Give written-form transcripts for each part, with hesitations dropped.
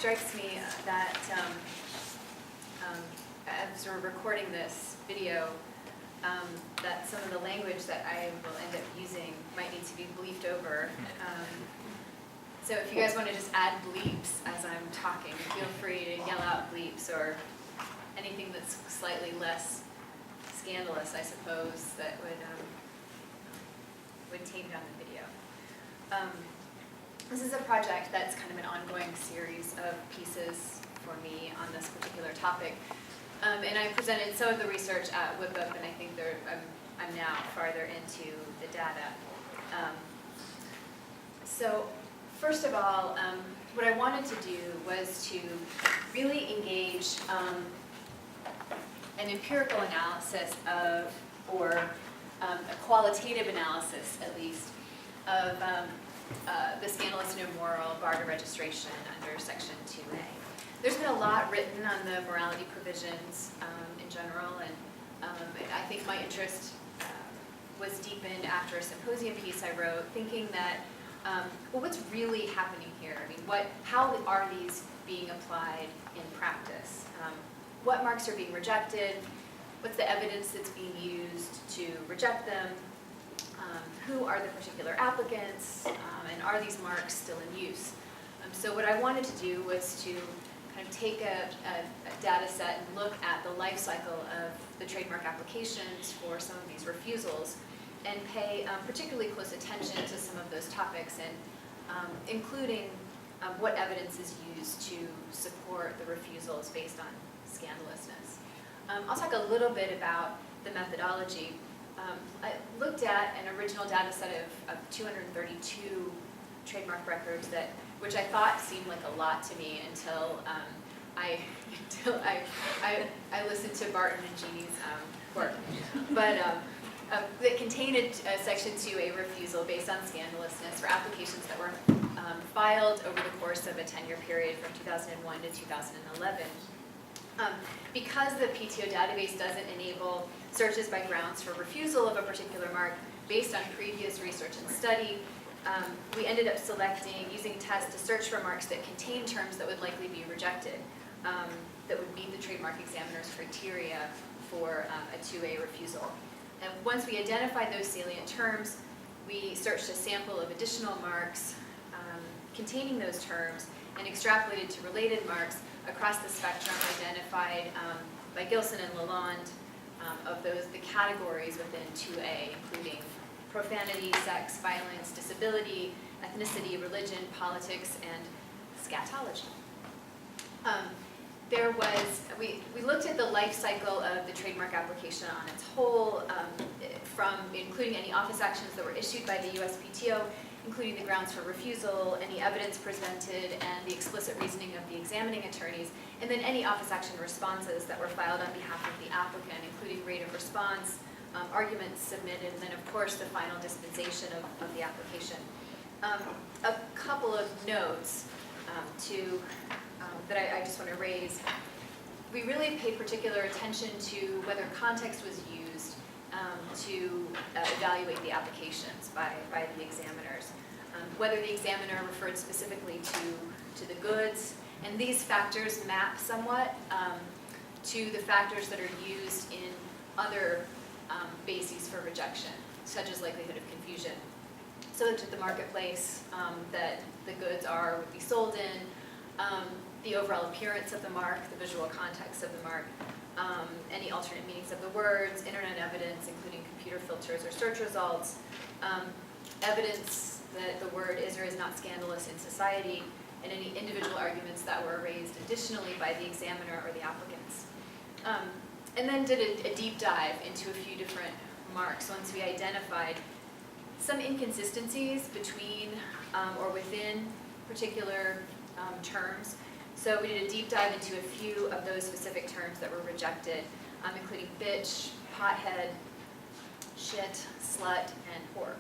strikes me that as we're recording this video, that some of the language that I will end up using might need to be bleeped over. So if you guys want to just add bleeps as I'm talking, feel free to yell out bleeps or anything that's slightly less scandalous, I suppose, that would tame down the video. This is a project that's kind of an ongoing series of pieces for me on this particular topic. And I presented some of the research at WIPUP, and I think I'm now farther into the data. So first of all, what I wanted to do was to really engage an empirical analysis of, or a qualitative analysis at least, of the scandalous no moral barter registration under Section 2A. There's been a lot written on the morality provisions in general, and I think my interest was deepened after a symposium piece I wrote, thinking that, well, what's really happening here? I mean, how are these being applied in practice? What marks are being rejected? What's the evidence that's being used to reject them? Who are the particular applicants? And are these marks still in use? So what I wanted to do was to kind of take a data set and look at the life cycle of the trademark applications for some of these refusals and pay particularly close attention to some of those topics, and including what evidence is used to support the refusals based on scandalousness. I'll talk a little bit about the methodology. I looked at an original data set of 232 trademark records, which I thought seemed like a lot to me until I listened to Barton and Jeannie's work. But that contained a Section 2A refusal based on scandalousness for applications that were filed over the course of a 10-year period from 2001 to 2011. Because the PTO database doesn't enable searches by grounds for refusal of a particular mark based on previous research and study, we ended up using tests to search for marks that contain terms that would likely be rejected, that would meet the trademark examiner's criteria for a 2A refusal. And once we identified those salient terms, we searched a sample of additional marks containing those terms and extrapolated to related marks across the spectrum identified by Gilson and Lalonde of the categories within 2A, including profanity, sex, violence, disability, ethnicity, religion, politics, and scatology. We looked at the life cycle of the trademark application on its whole, including any office actions that were issued by the USPTO, including the grounds for refusal, any evidence presented, and the explicit reasoning of the examining attorneys, and then any office action responses that were filed on behalf of the applicant, including rate of response, arguments submitted, and then of course the final dispensation of the application. A couple of notes that I just want to raise. We really paid particular attention to whether context was used to evaluate the applications by the examiners. Whether the examiner referred specifically to the goods, and these factors map somewhat to the factors that are used in other bases for rejection, such as likelihood of confusion. So looked at the marketplace that the goods would be sold in, the overall appearance of the mark, the visual context of the mark, any alternate meanings of the words, internet evidence, including computer filters or search results, evidence that the word is or is not scandalous in society, and any individual arguments that were raised additionally by the examiner or the applicants. And then did a deep dive into a few different marks once we identified some inconsistencies between or within particular terms. So we did a deep dive into a few of those specific terms that were rejected, including bitch, pothead, shit, slut, and whore.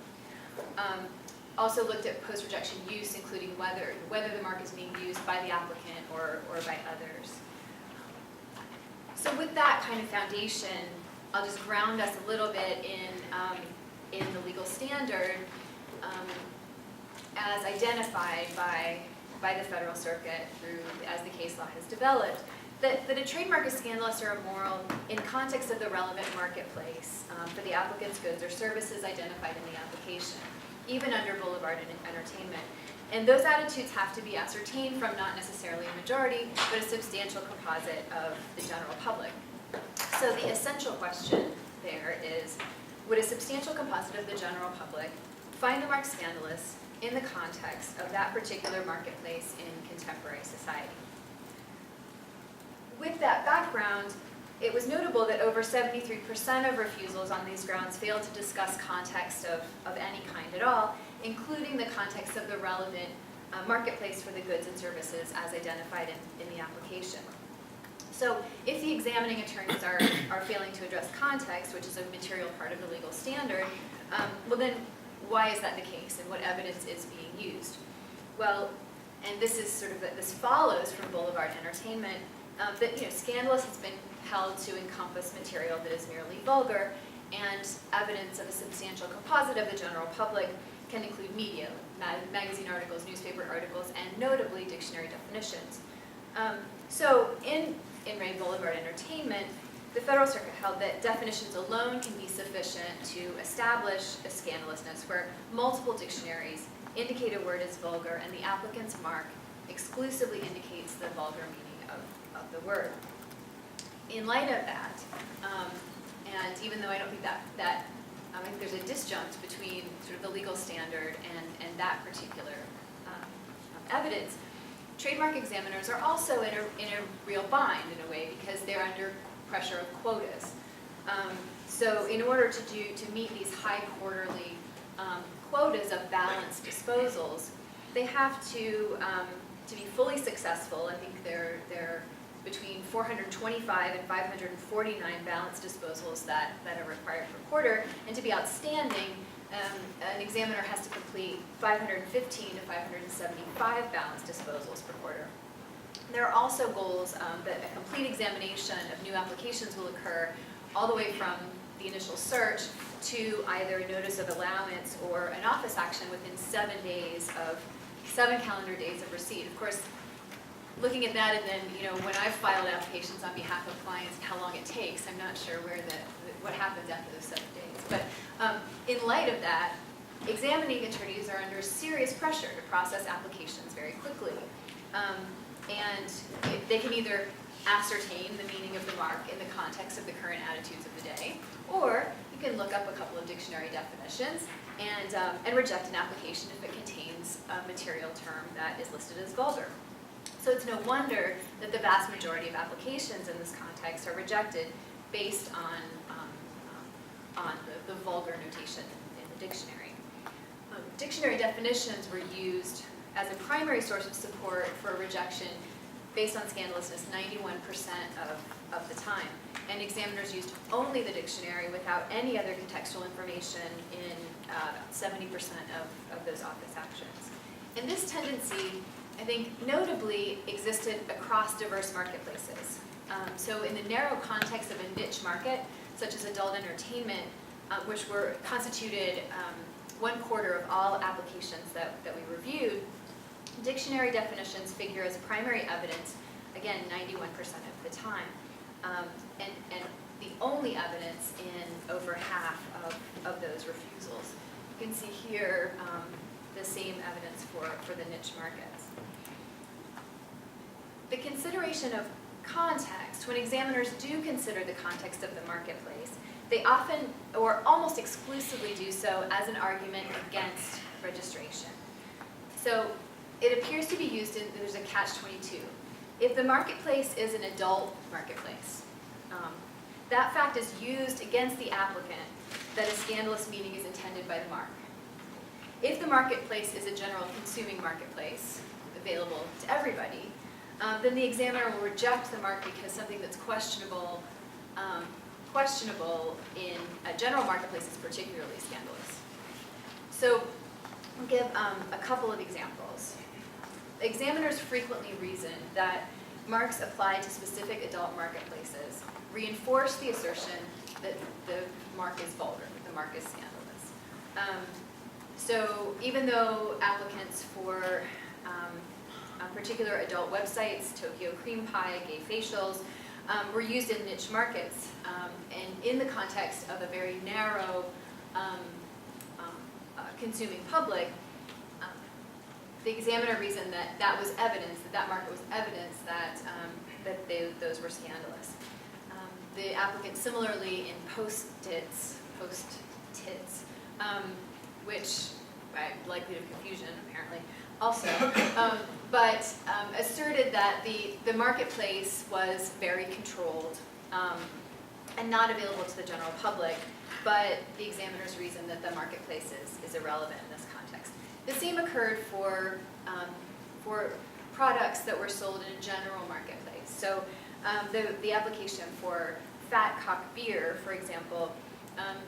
Also looked at post-rejection use, including whether the mark is being used by the applicant or by others. So with that kind of foundation, I'll just ground us a little bit in the legal standard as identified by by the Federal Circuit through, as the case law has developed, that a trademark is scandalous or immoral in context of the relevant marketplace for the applicant's goods or services identified in the application, even under Boulevard Entertainment. And those attitudes have to be ascertained from not necessarily a majority, but a substantial composite of the general public. So the essential question there is, would a substantial composite of the general public find the mark scandalous in the context of that particular marketplace in contemporary society? With that background, it was notable that over 73% of refusals on these grounds failed to discuss context of any kind at all, including the context of the relevant marketplace for the goods and services as identified in the application. So if the examining attorneys are failing to address context, which is a material part of the legal standard, well then why is that the case and what evidence is being used? Well, and this is sort of, this follows from Boulevard Entertainment, that scandalous has been held to encompass material that is merely vulgar, and evidence of a substantial composite of the general public can include media, magazine articles, newspaper articles, and notably dictionary definitions. So in Ray Boulevard Entertainment, the Federal Circuit held that definitions alone can be sufficient to establish a scandalousness where multiple dictionaries indicate a word as vulgar and the applicant's mark exclusively indicates the vulgar meaning of the word. In light of that, and even though I don't think that I think there's a disjunct between sort of the legal standard and that particular evidence, trademark examiners are also in a real bind in a way because they're under pressure of quotas. So in order to meet these high quarterly quotas of balanced disposals, they have to be fully successful. I think they're between 425 and 549 balanced disposals that are required per quarter, and to be outstanding, an examiner has to complete 515 to 575 balanced disposals per quarter. There are also goals that a complete examination of new applications will occur all the way from the initial search to either a notice of allowance or an office action within 7 calendar days of receipt. Of course, looking at that and then, when I've filed applications on behalf of clients and how long it takes, I'm not sure what happens after those 7 days. But in light of that, examining attorneys are under serious pressure to process applications very quickly. And they can either ascertain the meaning of the mark in the context of the current attitudes of the day, or you can look up a couple of dictionary definitions and reject an application if it contains a material term that is listed as vulgar. So it's no wonder that the vast majority of applications in this context are rejected based on the vulgar notation in the dictionary. Dictionary definitions were used as a primary source of support for rejection based on scandalousness 91% of the time. And examiners used only the dictionary without any other contextual information in 70% of those office actions. And this tendency, I think, notably existed across diverse marketplaces. So in the narrow context of a niche market, such as adult entertainment, which were constituted 1/4 of all applications that we reviewed, dictionary definitions figure as primary evidence, again, 91% of the time. And the only evidence in over half of those refusals. You can see here the same evidence for the niche markets. The consideration of context, when examiners do consider the context of the marketplace, they often, or almost exclusively do so as an argument against registration. So it appears to be used in, there's a catch-22. If the marketplace is an adult marketplace, that fact is used against the applicant that a scandalous meaning is intended by the mark. If the marketplace is a general consuming marketplace, available to everybody, then the examiner will reject the mark because something that's questionable in a general marketplace is particularly scandalous. So I'll give a couple of examples. Examiners frequently reason that marks applied to specific adult marketplaces reinforce the assertion that the mark is vulgar, that the mark is scandalous. So even though applicants for particular adult websites, Tokyo Cream Pie, gay facials, were used in niche markets, and in the context of a very narrow consuming public. The examiner reasoned that that was evidence, that market was evidence that, those were scandalous. The applicant similarly in post-tits, which, likelihood of confusion apparently, also, but asserted that the marketplace was very controlled and not available to the general public, but the examiner's reasoned that the marketplace is irrelevant in this context. The same occurred for products that were sold in a general marketplace. So the application for Fat Cock beer, for example,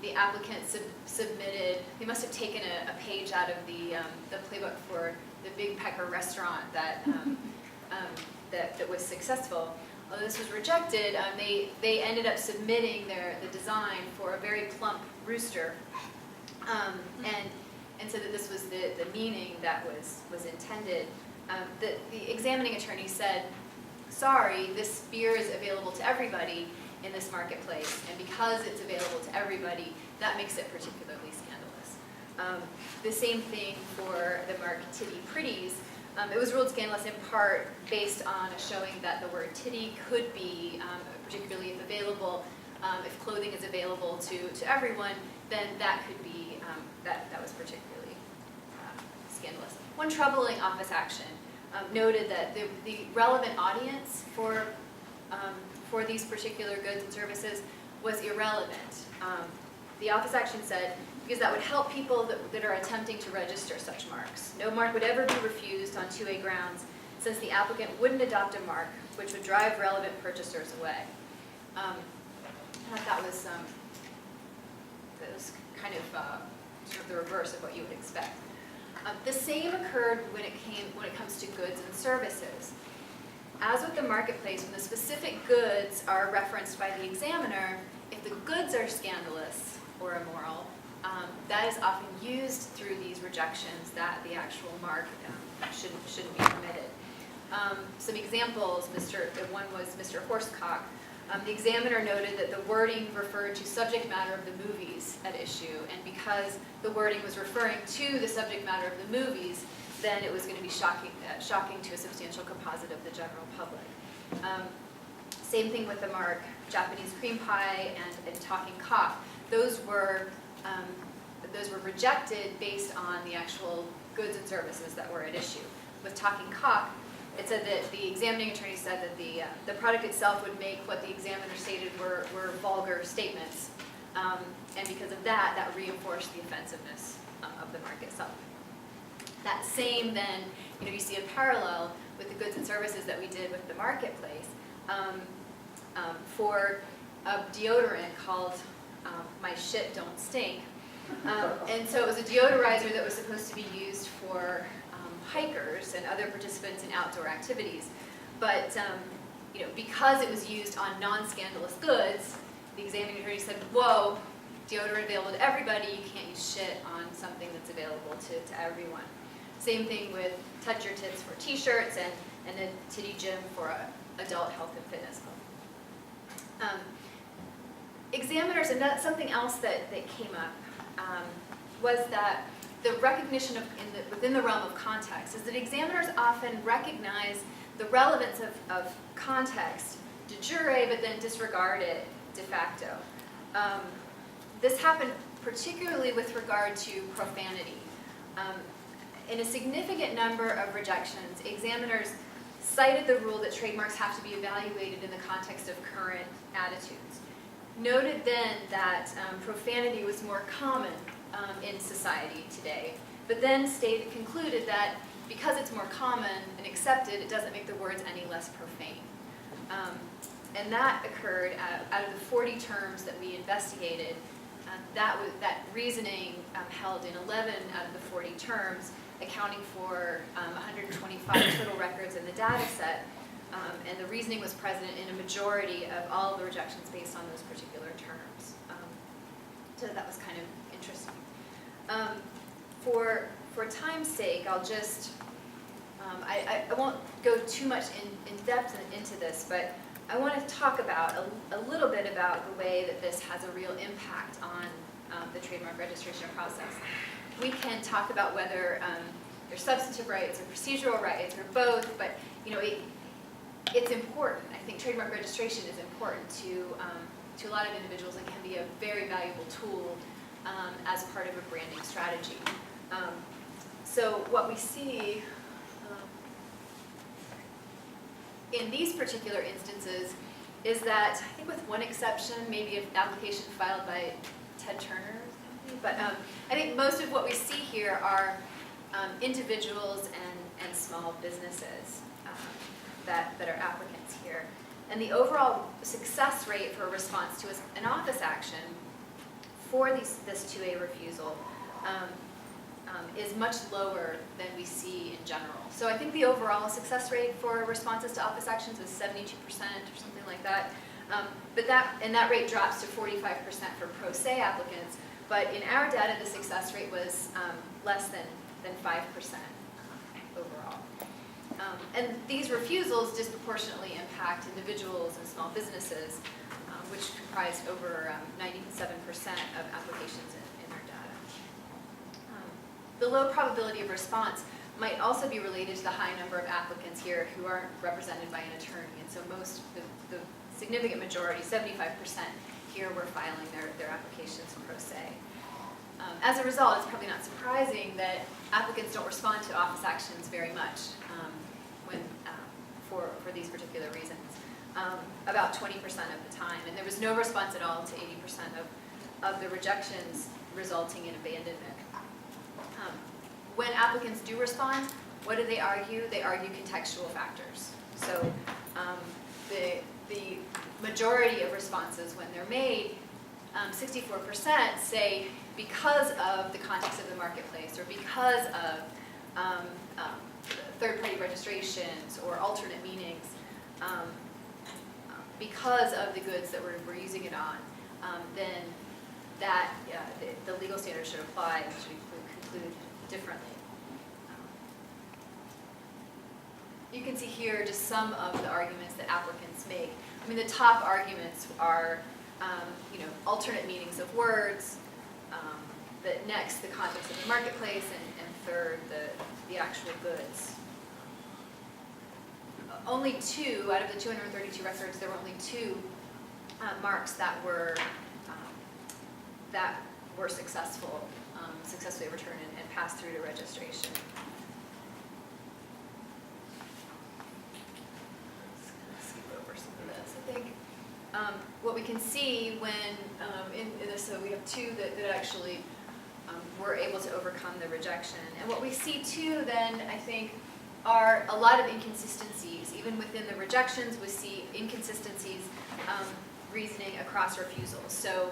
the applicant submitted, they must have taken a page out of the playbook for the Big Pecker restaurant that was successful. Although this was rejected, they ended up submitting the design for a very plump rooster, and said that this was the meaning that was intended. The examining attorney said, sorry, this beer is available to everybody in this marketplace, and because it's available to everybody, that makes it particularly scandalous. The same thing for the mark Titty Pretties. It was ruled scandalous in part based on a showing that the word titty could be, particularly if available, if clothing is available to everyone, then that could be, that was particularly scandalous. One troubling office action noted that the relevant audience for these particular goods and services was irrelevant. The office action said, because that would help people that are attempting to register such marks. No mark would ever be refused on 2A grounds, since the applicant wouldn't adopt a mark which would drive relevant purchasers away. I thought that was kind of sort of the reverse of what you would expect. The same occurred when it comes to goods and services. As with the marketplace, when the specific goods are referenced by the examiner, if the goods are scandalous or immoral, that is often used through these rejections that the actual mark shouldn't be permitted. Some examples, one was Mr. Horsecock. The examiner noted that the wording referred to subject matter of the movies at issue, and because the wording was referring to the subject matter of the movies, then it was going to be shocking to a substantial composite of the general public. Same thing with the mark Japanese Cream Pie and Talking Cock. Those were rejected based on the actual goods and services that were at issue. With Talking Cock, it said that the examining attorney said that the product itself would make what the examiner stated were vulgar statements, and because of that reinforced the offensiveness of the mark itself. That same then, you see a parallel with the goods and services that we did with the marketplace for a deodorant called My Shit Don't Stink. And so it was a deodorizer that was supposed to be used for hikers and other participants in outdoor activities. But because it was used on non-scandalous goods, the examining attorney said, whoa, deodorant available to everybody, you can't use shit on something that's available to everyone. Same thing with Touch Your Tits for t-shirts and then Titty Gym for adult health and fitness club. Examiners, and that's something else that came up, was that the recognition within the realm of context is that examiners often recognize the relevance of context de jure, but then disregard it de facto. This happened particularly with regard to profanity. In a significant number of rejections, examiners cited the rule that trademarks have to be evaluated in the context of current attitudes. Noted then that profanity was more common in society today, but then concluded that because it's more common and accepted, it doesn't make the words any less profane. And that occurred out of the 40 terms that we investigated. That reasoning held in 11 out of the 40 terms, accounting for 125 total records in the data set, and the reasoning was present in a majority of all of the rejections based on those particular terms. So that was kind of interesting. For time's sake, I'll just I won't go too much in depth into this, but I want to talk about a little bit about the way that this has a real impact on the trademark registration process. We can talk about whether there's substantive rights or procedural rights or both, but it's important. I think trademark registration is important to a lot of individuals and can be a very valuable tool as part of a branding strategy. So what we see in these particular instances is that, I think with one exception, maybe an application filed by Ted Turner's company, but I think most of what we see here are individuals and small businesses that are applicants here. And the overall success rate for a response to an office action for this 2A refusal is much lower than we see in general. So I think the overall success rate for responses to office actions was 72% or something like that. But that rate drops to 45% for pro se applicants. But in our data, the success rate was less than 5% overall. And these refusals disproportionately impact individuals and small businesses, which comprised over 97% of applications in our data. The low probability of response might also be related to the high number of applicants here who aren't represented by an attorney. And so the significant majority, 75% here, were filing their applications pro se. As a result, it's probably not surprising that applicants don't respond to office actions very much for these particular reasons. About 20% of the time. And there was no response at all to 80% of the rejections resulting in abandonment. When applicants do respond, what do they argue? They argue contextual factors. So the majority of responses when they're made, 64% say because of the context of the marketplace or because of third-party registrations or alternate meanings, because of the goods that we're using it on, then that the legal standards should apply and should conclude differently. You can see here just some of the arguments that applicants make. I mean, the top arguments are, alternate meanings of words, next, the context of the marketplace, and third, the actual goods. Only 2 out of the 232 records, there were only 2 marks that were successfully returned and passed through to registration. Let's skip over some of this. I think what we can see when in this, so we have 2 that actually were able to overcome the rejection. And what we see too then, I think, are a lot of inconsistencies. Even within the rejections, we see inconsistencies reasoning across refusals. So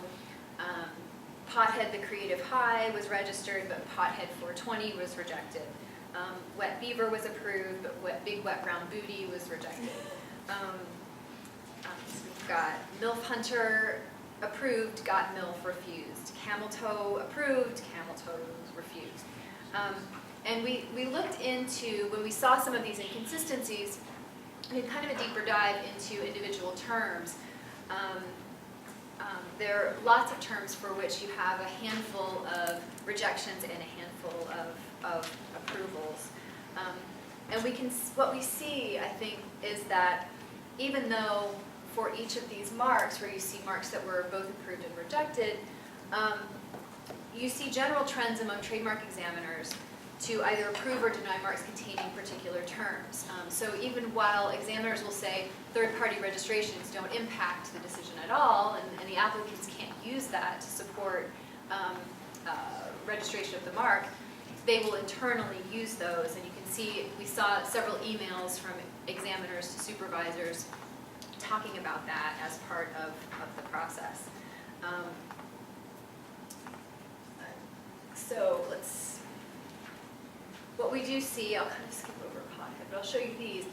Pothead the Creative High was registered, but Pothead 420 was rejected. Wet Beaver was approved, but Big Wet Brown Booty was rejected. So we've got MILF Hunter approved, got MILF refused. Camel Toe approved, Camel Toe was refused. And we looked into, when we saw some of these inconsistencies, we had kind of a deeper dive into individual terms. There are lots of terms for which you have a handful of rejections and a handful of approvals. And what we see, I think, is that even though for each of these marks, where you see marks that were both approved and rejected, you see general trends among trademark examiners to either approve or deny marks containing particular terms. So even while examiners will say third-party registrations don't impact the decision at all, and the applicants can't use that to support registration of the mark, they will internally use those. And you can see, we saw several emails from examiners to supervisors talking about that as part of the process. So what we do see, I'll kind of skip over Pothead, but I'll show you these.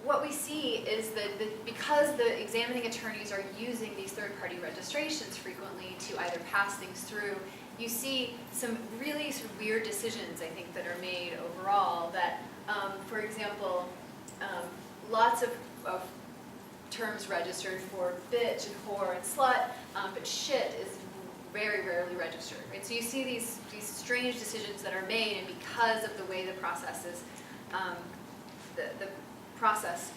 What we see is that because the examining attorneys are using these third-party registrations frequently to either pass things through you see some really sort of weird decisions, I think, that are made overall that, for example, lots of terms registered for bitch and whore and slut, but shit is very rarely registered, right? So you see these strange decisions that are made, and because of the way the process is, the process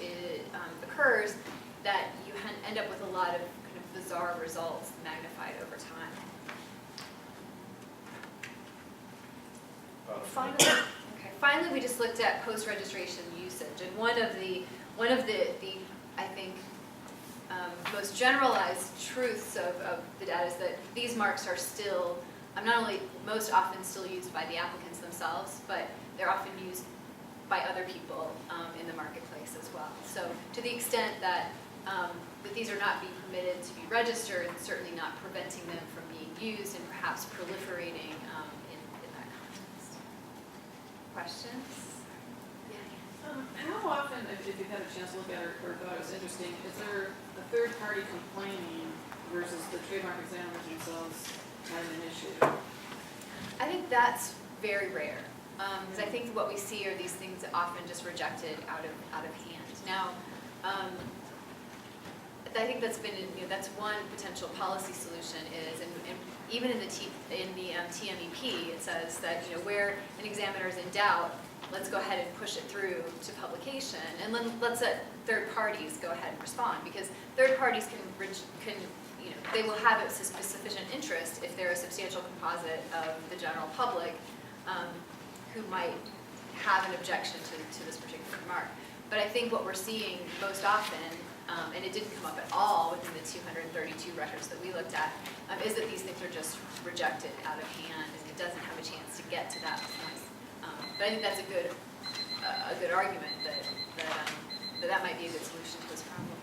occurs, that you end up with a lot of kind of bizarre results magnified over time. Finally, we just looked at post-registration usage, and one of the I think most generalized truths of the data is that these marks are still not only most often still used by the applicants themselves, but they're often used by other people in the marketplace as well. So to the extent that that these are not being permitted to be registered, and certainly not preventing them from being used and perhaps proliferating in that context. Questions? How often, if you've had a chance to look at it or thought it was interesting, is there a third party complaining versus the trademark examiners themselves having an issue? I think that's very rare, because I think what we see are these things often just rejected out of hand. Now, I think that's been that's one potential policy solution is, and even in the TMEP, it says that where an examiner is in doubt, let's go ahead and push it through to publication, and let's let third parties go ahead and respond, because third parties can they will have a sufficient interest if they're a substantial composite of the general public who might have an objection to this particular mark. But I think what we're seeing most often, and it didn't come up at all within the 232 records that we looked at, is that these things are just rejected out of hand, and it doesn't have a chance to get to that point. But I think that's a good argument that might be a good solution to this problem.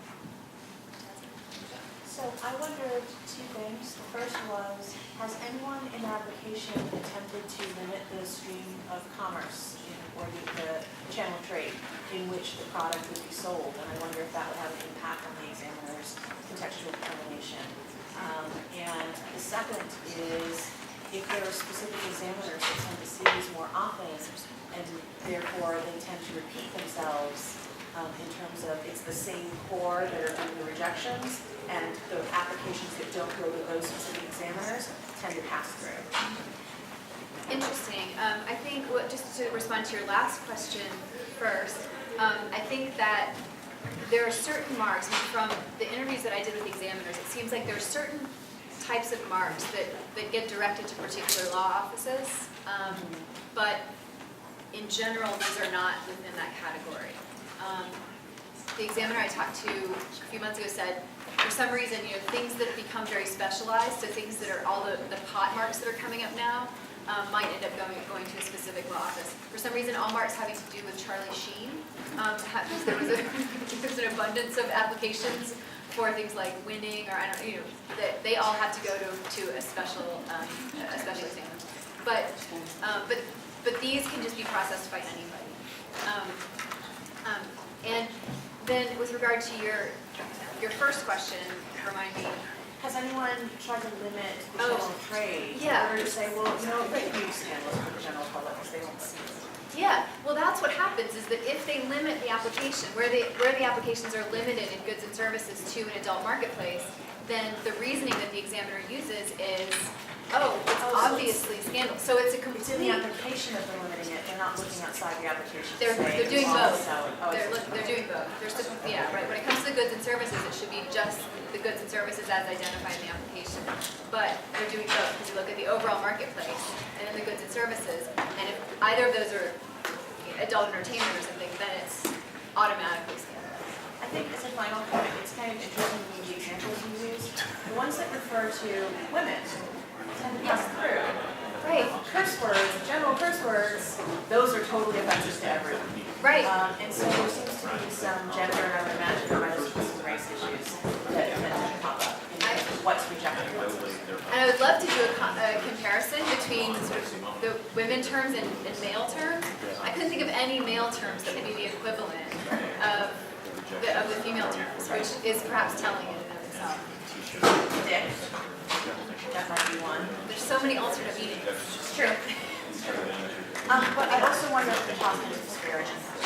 So I wondered two things. The first was, has anyone in the application attempted to limit the stream of commerce or the channel of trade in which the product would be sold? And I wonder if that would have an impact on the examiner's contextual determination. And the second is, if there are specific examiners that tend to see these more often, and therefore they tend to repeat themselves in terms of it's the same core that are doing the rejections, and the applications that don't go to those specific examiners tend to pass through. Interesting. I think, just to respond to your last question first, I think that there are certain marks, from the interviews that I did with the examiners, it seems like there are certain types of marks that get directed to particular law offices, but in general, these are not within that category. The examiner I talked to a few months ago said, for some reason, things that have become very specialized, so things that are all the pot marks that are coming up now, might end up going to a specific law office. For some reason, all marks having to do with Charlie Sheen, there was an abundance of applications for things like winning, or that they all have to go to a special examiner. But these can just be processed by anybody. And then with regard to your first question, remind me. Has anyone tried to limit the general trade in order to say, well, they use scandalous for the general public because they don't see it? Yeah, well, that's what happens, is that if they limit the application, where the applications are limited in goods and services to an adult marketplace, then the reasoning that the examiner uses is, it's obviously scandalous. So it's a complete... It's in the application that they're limiting it. They're not looking outside the application. They're doing both. They're doing both. Right. When it comes to the goods and services, it should be just the goods and services as identified in the application. But they're doing both, because you look at the overall marketplace and then the goods and services, and if either of those are adult entertainment or something, then it's automatically scandalous. I think as a final point, it's kind of interesting to me the examples you use. The ones that refer to women tend to pass through. Right. Curse words, general curse words, those are totally offensive to everyone. Right. And so there seems to be some gender, and I would imagine there might also be some race issues that pop up in terms of what's rejected. And I would love to do a comparison between sort of the women terms and male terms. I couldn't think of any male terms that would be the equivalent of the female terms, which is perhaps telling in and of itself. Dick. That might be one. There's so So many alternate meanings. It's true. But I also wonder if the talking is disparaging.